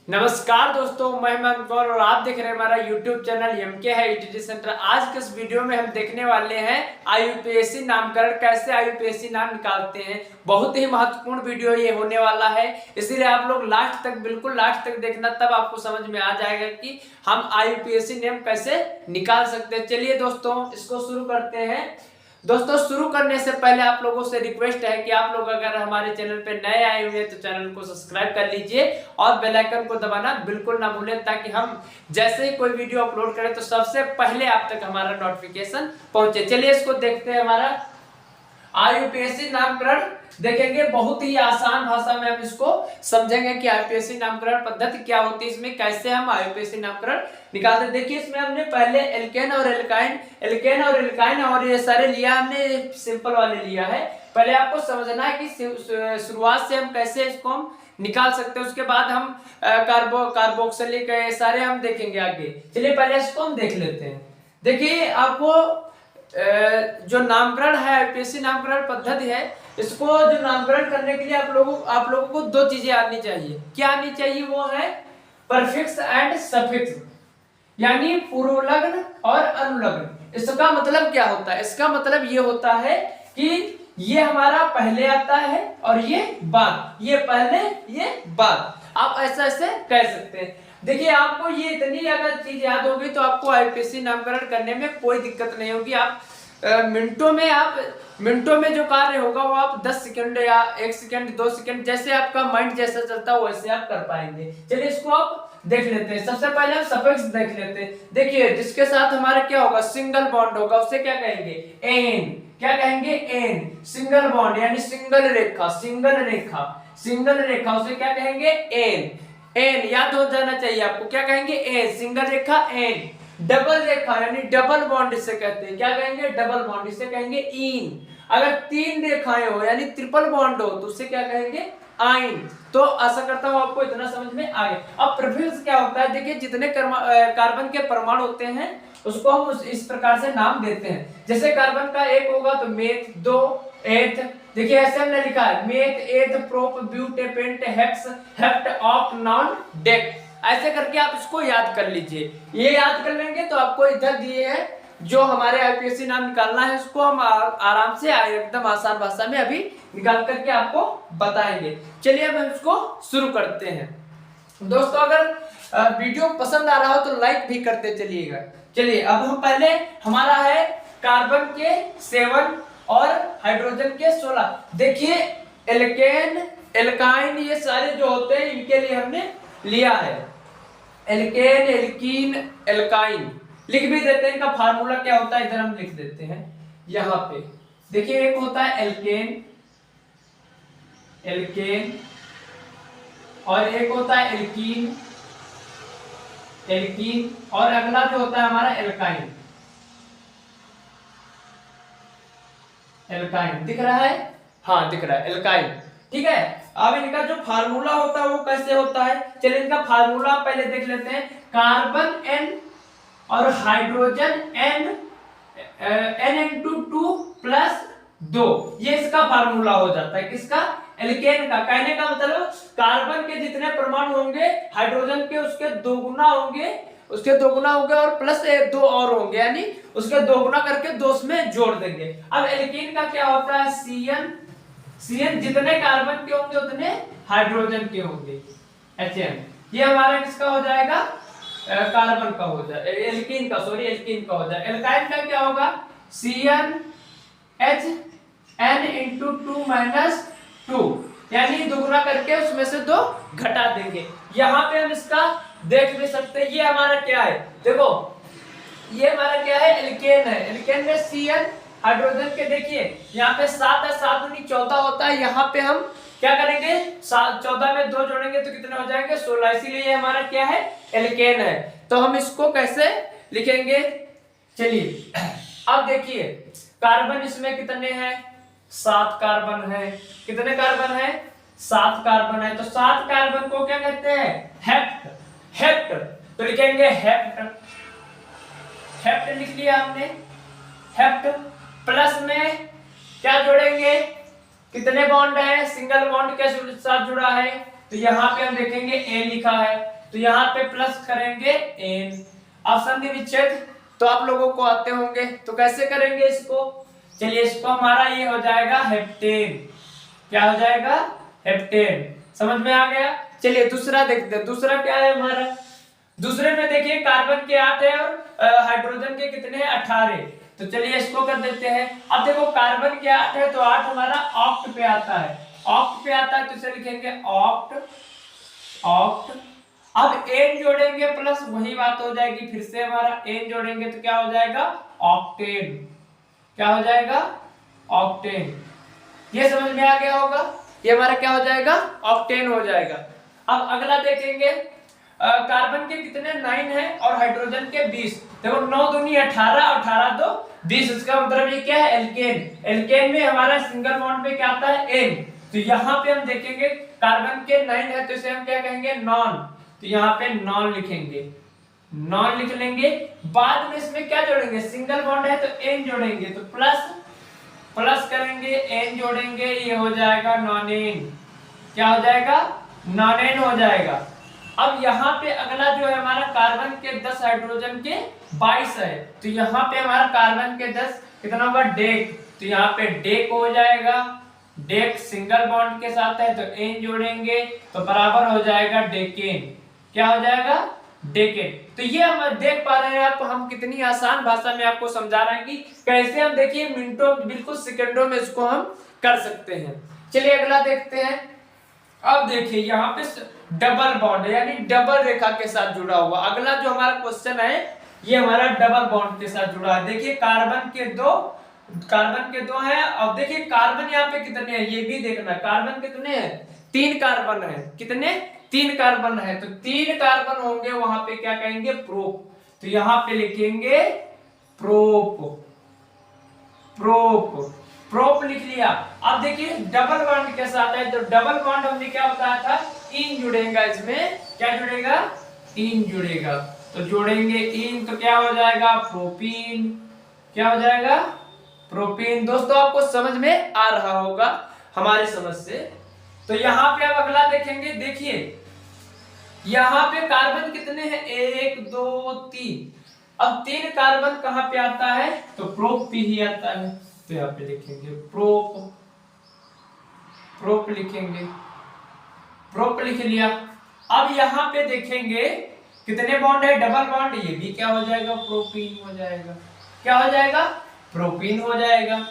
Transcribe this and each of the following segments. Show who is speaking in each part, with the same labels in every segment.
Speaker 1: नमस्कार दोस्तों, मैं हेमंत कौर और आप देख रहे हैं हमारा YouTube चैनल एमके है ईटीटी सेंटर। आज के इस वीडियो में हम देखने वाले हैं आईयूपीएससी नामकरण, कैसे आईयूपीएससी नाम निकालते हैं। बहुत ही महत्वपूर्ण वीडियो ये होने वाला है, इसीलिए आप लोग लास्ट तक, बिल्कुल लास्ट तक देखना, तब आपको समझ में आ जाएगा कि हम आईयूपीएससी नेम कैसे निकाल सकते हैं। चलिए दोस्तों, इसको शुरू करते हैं। दोस्तों, शुरू करने से पहले आप लोगों से रिक्वेस्ट है कि आप लोग अगर हमारे चैनल पे नए आए हुए हैं तो चैनल को सब्सक्राइब कर लीजिए और बेल आइकन को दबाना बिल्कुल ना भूलें, ताकि हम जैसे ही कोई वीडियो अपलोड करें तो सबसे पहले आप तक हमारा नोटिफिकेशन पहुंचे। चलिए इसको देखते हैं। हमारा आईयूपीएससी नामकरण देखेंगे, बहुत ही आसान भाषा में हम इसको समझेंगे कि आईयूपीएससी नामकरण पद्धति क्या होती है, इसमें कैसे हम आईयूपीएससी नामकरण निकालते हैं। देखिए, इसमें हमने पहले एल्केन और एल्काइन और ये सारे लिया, हमने सिंपल वाले लिया है। पहले आपको समझना है कि शुरुआत से हम कैसे इसको हम निकाल सकते हैं, उसके बाद हम कार्बोक्सिलिक सारे हम देखेंगे आगे। चलिए पहले इसको हम देख लेते हैं। देखिए, आपको जो नामकरण है, आईयूपीएससी नामकरण पद्धति है, इसको जो नामकरण करने के लिए आप लोगों को दो चीजें आनी चाहिए। क्या आनी चाहिए? वो है परफिक्स एंड सफिक्स, यानी पूर्वलग्न और अनुलग्न। इसका मतलब क्या होता है? इसका मतलब ये होता है कि ये हमारा पहले आता है और ये बाद, ये पहले ये बाद, आप ऐसा ऐसे कह सकते हैं। देखिए, आपको ये इतनी अगर चीज याद होगी तो आपको आईयूपीएससी नामकरण करने में कोई दिक्कत नहीं होगी। आप मिनटों में जो कार्य होगा वो आप 10 सेकंड या 1 सेकंड 2 सेकंड, जैसे आपका माइंड जैसा चलता है वैसे आप कर पाएंगे। चलिए इसको आप देख लेते हैं। सबसे पहले हम सफिक्स देख लेते हैं। देखिए, जिसके साथ हमारा क्या होगा, सिंगल बॉन्ड होगा, उसे क्या कहेंगे? एन। क्या कहेंगे? एन। सिंगल बॉन्ड यानी सिंगल रेखा, उसे क्या कहेंगे? एन। एन याद हो जाना चाहिए आपको, क्या कहेंगे? एन, सिंगल रेखा एन। डबल रेखा यानी डबल बॉन्ड इसे कहते हैं, क्या कहेंगे? डबल बॉन्ड, इसे कहेंगे इन। अगर 3 रेखाएं हो यानी ट्रिपल बॉन्ड हो तो उसे क्या कहेंगे? आइन। तो आशा करता हूं आपको इतना समझ में आ गया। अब प्रीफिक्स क्या होता है? देखिए, जितने कार्बन के परमाणु होते हैं उसको हम इस प्रकार से नाम देते हैं। जैसे कार्बन का 1 होगा तो मेथ, 2 एथ। देखिए, ऐसे हमने लिखा है meth, eth, prop, but, pent, hex, hept, oct, non, dec. ऐसे करके आप इसको याद कर लीजिए। ये याद कर लेंगे तो आपको इधर दिए हैं जो हमारे आईयूपीएससी नाम निकालना है, उसको हम आराम से एकदम आसान भाषा में अभी निकाल करके आपको बताएंगे। चलिए अब हम इसको शुरू करते हैं। दोस्तों, अगर वीडियो पसंद आ रहा हो तो लाइक भी करते चलिएगा। चलिए, अब हम पहले, हमारा है कार्बन के 7 और हाइड्रोजन के 16। देखिए, एल्केन, एल्काइन, ये सारे जो होते हैं इनके लिए हमने लिया है एल्केन, एल्कीन, एल्काइन। लिख भी देते हैं, इनका फार्मूला क्या होता है इधर हम लिख देते हैं यहां पे। देखिए, एक होता है एल्केन और एक होता है एल्कीन और अगला जो होता है हमारा एल्काइन। दिख रहा है? हाँ, दिख रहा है, एल्काइन। ठीक है। अब इनका जो फार्मूला होता है वो कैसे होता है? चलिए इनका फार्मूला पहले देख लेते हैं। कार्बन N और हाइड्रोजन N×2 + 2, ये इसका फार्मूला हो जाता है। किसका? एल्केन का। कहने का मतलब कार्बन के जितने परमाणु होंगे हाइड्रोजन के उसके दोगुना होंगे, और प्लस 2 और होंगे, यानी उसके दोगुना करके 2 में जोड़ देंगे। अब एल्कीन का क्या होता है? CN जितने कार्बन के होंगे उतने हाइड्रोजन के होंगे, HN। ये हमारा किसका हो जाएगा? कार्बन का हो जाए, एल्कीन का हो जाए। एल्काइन का क्या होगा? CnH N×2 - 2, यानी दुगुना करके उसमें से 2 घटा देंगे। यहां पे हम इसका देख भी सकते हैं। ये हमारा क्या है? देखो, ये हमारा क्या है? एल्केन है। एल्केन में Cn, हाइड्रोजन के देखिए यहाँ पे 7 है, 7 दूनी 14 होता है। यहाँ पे हम क्या करेंगे? 14 में 2 जोड़ेंगे तो कितने हो जाएंगे? 16। इसीलिए ये हमारा क्या है? एल्केन है। तो हम इसको कैसे लिखेंगे? चलिए अब देखिए, कार्बन इसमें कितने हैं? 7 कार्बन है। कितने कार्बन है? 7 कार्बन है। तो 7 कार्बन को क्या कहते हैं? हेप्ट। तो लिखेंगे हेप्ट लिख लिया हमने, हेप्ट। प्लस में क्या जोड़ेंगे? कितने बॉन्ड है? सिंगल बॉन्ड के साथ जुड़ा है, तो यहाँ पे हम देखेंगे ए लिखा है। तो यहाँ पे प्लस करेंगे n। अब संधि विच्छेद तो आप लोगों को आते होंगे, तो कैसे करेंगे इसको? चलिए इसको हमारा ये हो जाएगा हेप्टेन। क्या हो जाएगा? हेप्टेन। समझ में आ गया? चलिए दूसरा देखते हैं। दूसरा क्या है हमारा? दूसरे में देखिए कार्बन के 8 है और हाइड्रोजन के कितने हैं? 18। तो चलिए इसको कर देते हैं। अब देखो कार्बन के 8 है तो 8 हमारा ऑक्ट पे आता है। ऑक्ट पे आता है तो इसे लिखेंगे ऑक्ट। ऑक्ट। अब n जोड़ेंगे प्लस वही बात हो जाएगी, फिर से हमारा n जोड़ेंगे तो क्या हो जाएगा? ऑक्टेन। क्या हो जाएगा? ऑक्टेन। ये समझ में आ गया होगा? ये हमारा क्या हो जाएगा? ऑक्टेन हो जाएगा। अब अगला देखेंगे, कार्बन के कितने 9 है और हाइड्रोजन के 20। देखो 9 दूनी 18 और 18 दो 20, इसका मतलब ये क्या है? एल्केन। एल्केन में हमारा सिंगल बॉन्ड पे क्या आता है? n। तो यहाँ पे हम देखेंगे कार्बन के 9 है तो इसे हम क्या कहेंगे? नॉन। तो यहाँ पे नॉन लिखेंगे, नॉन लिख लेंगे। बाद में इसमें क्या जोड़ेंगे? सिंगल बॉन्ड है तो n जोड़ेंगे, तो प्लस प्लस करेंगे n जोड़ेंगे, ये हो जाएगा नॉनेन। क्या हो जाएगा? नॉनेन हो जाएगा। अब यहाँ पे अगला जो है हमारा कार्बन के 10 हाइड्रोजन के 22 है, तो यहाँ पे हमारा कार्बन के 10 कितना होगा? डेक। तो यहाँ पे डेक हो जाएगा। डेक सिंगल बॉन्ड के साथ है तो n जोड़ेंगे तो बराबर हो जाएगा डेकेन। क्या हो जाएगा? डेकेन। तो ये हम देख पा रहे हैं आप, हम कितनी आसान भाषा में आपको समझा रहे हैं कि कैसे हम देखिए मिनटों बिल्कुल सेकंडों में इसको हम कर सकते हैं। चलिए अगला देखते हैं। अब देखिए यहाँ पे डबल बॉन्ड यानी डबल रेखा के साथ जुड़ा हुआ अगला जो हमारा क्वेश्चन है, ये हमारा डबल बॉन्ड के साथ जुड़ा है। देखिए कार्बन के दो है। अब देखिए कार्बन यहाँ पे कितने हैं ये भी देखना है। कार्बन कितने हैं? 3 कार्बन है। कितने? 3 कार्बन है। तो 3 कार्बन होंगे, वहां पे क्या कहेंगे? प्रोप। तो यहाँ पे लिखेंगे प्रोप। प्रोप। प्रोप लिख लिया। अब देखिए डबल बॉन्ड के साथ है तो डबल बॉन्ड हमने क्या बताया था? इन जुड़ेगा। इसमें क्या जुड़ेगा? इन जुड़ेगा। तो जोड़ेंगे इन तो क्या हो जाएगा? प्रोपीन। क्या हो जाएगा? प्रोपीन। दोस्तों आपको समझ में आ रहा होगा हमारी समझ से। तो यहाँ पे अब अगला देखेंगे। देखिए यहाँ पे कार्बन कितने हैं? 1 2 3। अब 3 कार्बन कहाँ पे आता है? तो प्रोप पे ही आता है। तो यहाँ पे लिखेंगे प्रोप। प्रोप लिखेंगे, प्रोप लिख लिया। अब यहाँ पे देखेंगे कितने बॉन्ड है? Double bond. ये भी क्या हो जाएगा? प्रोपीन हो जाएगा। क्या हो जाएगा? प्रोपीन हो जाएगा।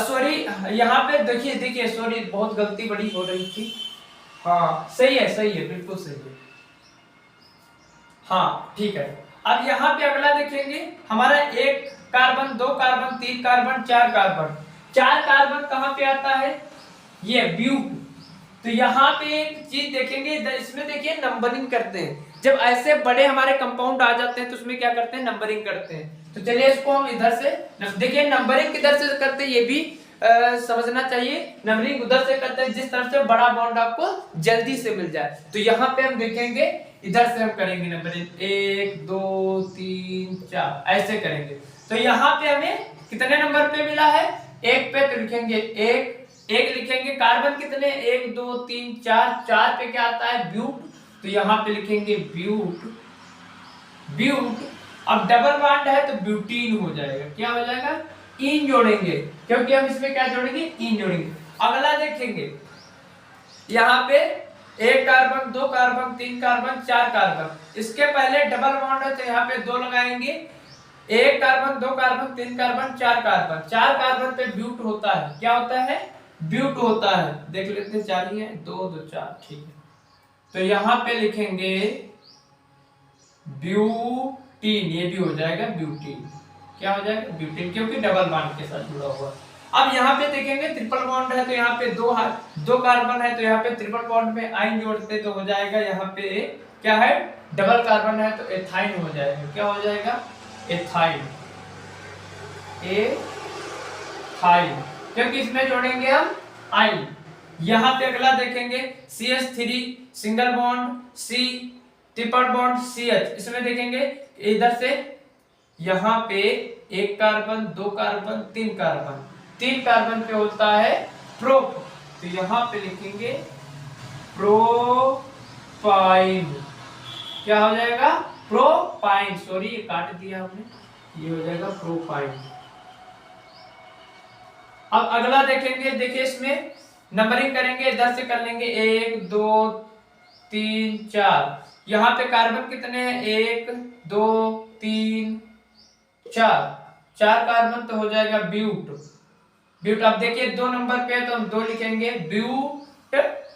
Speaker 1: सॉरी यहाँ पे देखिए सॉरी बहुत गलती बड़ी हो रही थी। हाँ सही है बिल्कुल सही है। हाँ ठीक है। अब यहाँ पे अगला देखेंगे हमारा 1 carbon 2 carbon 3 carbon 4 carbon. 4 carbon कहाँ पे आता है? ये ब्यूट। तो यहाँ पे एक चीज देखेंगे, इसमें देखिए नंबरिंग करते हैं। जब ऐसे बड़े हमारे कंपाउंड आ जाते हैं तो उसमें क्या करते हैं? नंबरिंग करते हैं। तो चलिए इसको हम इधर से देखिए नंबरिंग किधर से करते हैं ये भी समझना चाहिए। नंबरिंग उधर से करते हैं जिस तरफ से बड़ा बॉन्ड आपको जल्दी से मिल जाए। तो यहाँ पे हम देखेंगे इधर से हम करेंगे नंबरिंग 1 2 3 4 ऐसे करेंगे। तो यहाँ पे हमें कितने नंबर पे मिला है? 1 पे। तो लिखेंगे 1 लिखेंगे। कार्बन कितने? 1 2 3 4। 4 पे क्या आता है? ब्यूट। तो यहाँ पे लिखेंगे ब्यूट। ब्यूट। अब डबल बॉन्ड है तो ब्यूटीन हो जाएगा। क्या हो जाएगा? इन जोड़ेंगे, क्योंकि हम इसमें क्या जोड़ेंगे? इन जोड़ेंगे। अगला देखेंगे यहाँ पे 1 कार्बन 2 कार्बन 3 कार्बन 4 कार्बन। इसके पहले डबल बॉन्ड है तो यहाँ पे 2 लगाएंगे। 1 carbon 2 carbon 3 carbon 4 carbon. 4 carbon पे ब्यूट होता है। क्या होता है? ब्यूट होता है। देख लेते हैं 4 ही है। 2 2 4 ठीक है। तो यहाँ पे लिखेंगे ब्यूटीन। ये भी हो जाएगा ब्यूटीन। क्या हो जाएगा? ब्यूटीन, क्योंकि डबल बॉन्ड के साथ जुड़ा हुआ। अब यहाँ पे देखेंगे ट्रिपल बॉन्ड है तो यहाँ पे 2 कार्बन है तो यहाँ पे ट्रिपल बॉन्ड में आइन जोड़ते तो हो जाएगा यहाँ पे क्या है? डबल कार्बन है तो एथाइन हो जाएगा। क्या हो जाएगा? एथाइन। एथाइन, क्योंकि इसमें जोड़ेंगे हम आइन। यहाँ पे अगला देखेंगे CH3 single bond C triple bond CH। इसमें देखेंगे इधर से यहाँ पे 1 कार्बन 2 कार्बन 3 कार्बन। 3 कार्बन पे होता है प्रोप। तो यहाँ पे लिखेंगे प्रोपाइन। क्या हो जाएगा, प्रोपाइन, सॉरी ये काट दिया हमने, ये हो जाएगा प्रोपाइन। अब अगला देखेंगे, देखिए इसमें नंबरिंग करेंगे, इधर से कर लेंगे 1 2 3 4। यहाँ पे कार्बन कितने हैं, 1 2 3 4, 4 कार्बन तो हो जाएगा ब्यूट। ब्यूट अब देखिए 2 नंबर पे है तो हम 2 लिखेंगे, ब्यूट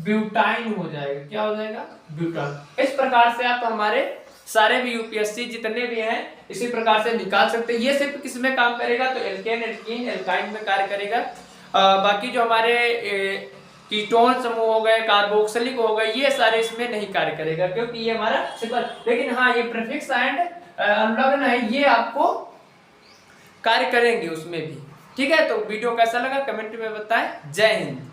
Speaker 1: ब्यूटाइन हो जाएगा, क्या हो जाएगा, ब्यूटाइन। इस प्रकार से आप हमारे सारे भी यूपीएससी जितने भी हैं इसी प्रकार से निकाल सकते हैं। ये सिर्फ किस में काम करेगा, तो एल्केन, एल्कीन, एल्काइन में कार्य करेगा। बाकी जो हमारे कीटोन समूह हो गए, कार्बोक्सिलिक हो गए, ये सारे इसमें नहीं कार्य करेगा क्योंकि ये हमारा सिंपल। लेकिन हाँ ये प्रीफिक्स एंड अनुलग्न है, ये आपको कार्य करेंगे उसमें भी। ठीक है, तो वीडियो कैसा लगा कमेंट में बताएं। जय हिंद।